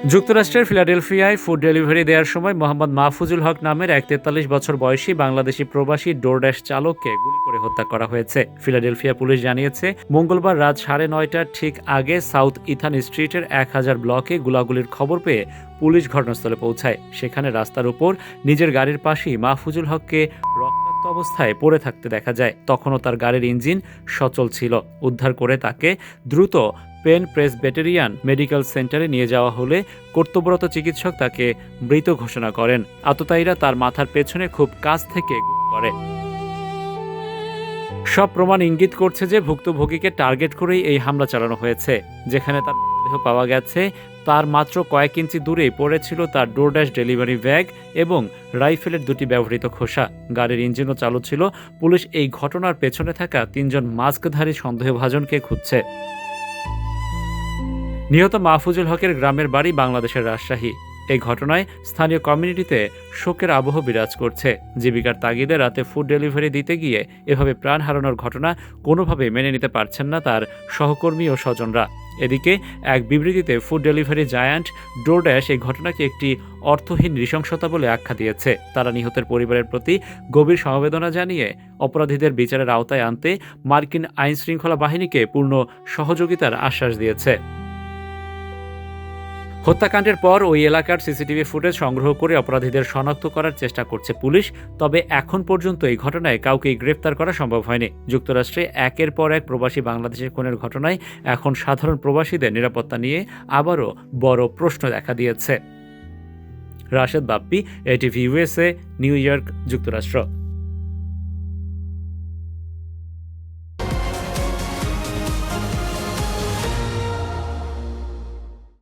যুক্তরাষ্ট্রের ফিলাডেলফিয়ায় food delivery দেওয়ার সময় মোহাম্মদ মাহফুজুল হক নামের এক ৪৩ বছর বয়সী বাংলাদেশি প্রবাসী ডোরড্যাশ চালককে গুলি করে হত্যা করা হয়েছে। ফিলাডেলফিয়া পুলিশ জানিয়েছে, মঙ্গলবার রাত ৯:৩০টার ঠিক আগে সাউথ ইথান স্ট্রিটের ১০০০ ব্লকে গোলাগুলির খবর পেয়ে পুলিশ ঘটনাস্থলে পৌঁছায়। সেখানে রাস্তার উপর নিজের গাড়ির পাশেই মাহফুজুল হককে রক্তাক্ত অবস্থায় পড়ে থাকতে দেখা যায়। তখনও তার গাড়ির ইঞ্জিন সচল ছিল। উদ্ধার করে তাকে দ্রুত পেন প্রেসবেটেরিয়ান মেডিকেল সেন্টারে নিয়ে যাওয়া হলে কর্তব্যরত চিকিৎসক তাকে মৃত ঘোষণা করেন। আততায়ীরা তার মাথার পেছনে খুব কাছ থেকে গুলি করে। সব প্রমাণ ইঙ্গিত করছে যে ভুক্তভোগীকে টার্গেট করেই এই হামলা চালানো হয়েছে। যেখানে তার মৃতদেহ পাওয়া গেছে, তার মাত্র কয়েক ইঞ্চি দূরেই পড়েছিল তার ডোরড্যাশ ডেলিভারি ব্যাগ এবং রাইফেলের দুটি ব্যবহৃত খোসা। গাড়ির ইঞ্জিনও চালু ছিল। পুলিশ এই ঘটনার পেছনে থাকা ৩জন মাস্কধারী সন্দেহভাজনকে খুঁজছে। নিহত মাহফুজুল হকের গ্রামের বাড়ি বাংলাদেশের রাজশাহী। এই ঘটনায় স্থানীয় কমিউনিটিতে শোকের আবহ বিরাজ করছে। জীবিকার তাগিদে রাতে ফুড ডেলিভারি দিতে গিয়ে এভাবে প্রাণ হারানোর ঘটনা কোনোভাবে মেনে নিতে পারছেন না তার সহকর্মী ও স্বজনরা। এদিকে এক বিবৃতিতে ফুড ডেলিভারি জায়ান্ট ডোরড্যাশ এই ঘটনাকে একটি অর্থহীন নৃশংসতা বলে আখ্যা দিয়েছে। তারা নিহতের পরিবারের প্রতি গভীর সমবেদনা জানিয়ে অপরাধীদের বিচারের আওতায় আনতে মার্কিন আইনশৃঙ্খলা বাহিনীকে পূর্ণ সহযোগিতার আশ্বাস দিয়েছে। হত্যাকাণ্ডের পর ওই এলাকার সিসিটিভি ফুটেজ সংগ্রহ করে অপরাধীদের শনাক্ত করার চেষ্টা করছে পুলিশ। তবে এখন পর্যন্ত এই ঘটনায় কাউকেই গ্রেফতার করা সম্ভব হয়নি। যুক্তরাষ্ট্রে একের পর এক প্রবাসী বাংলাদেশের খুনের ঘটনায় এখন সাধারণ প্রবাসীদের নিরাপত্তা নিয়ে আবারও বড় প্রশ্ন দেখা দিয়েছে। Rashed Bappi, ATV USA, new York, যুক্তরাষ্ট্র।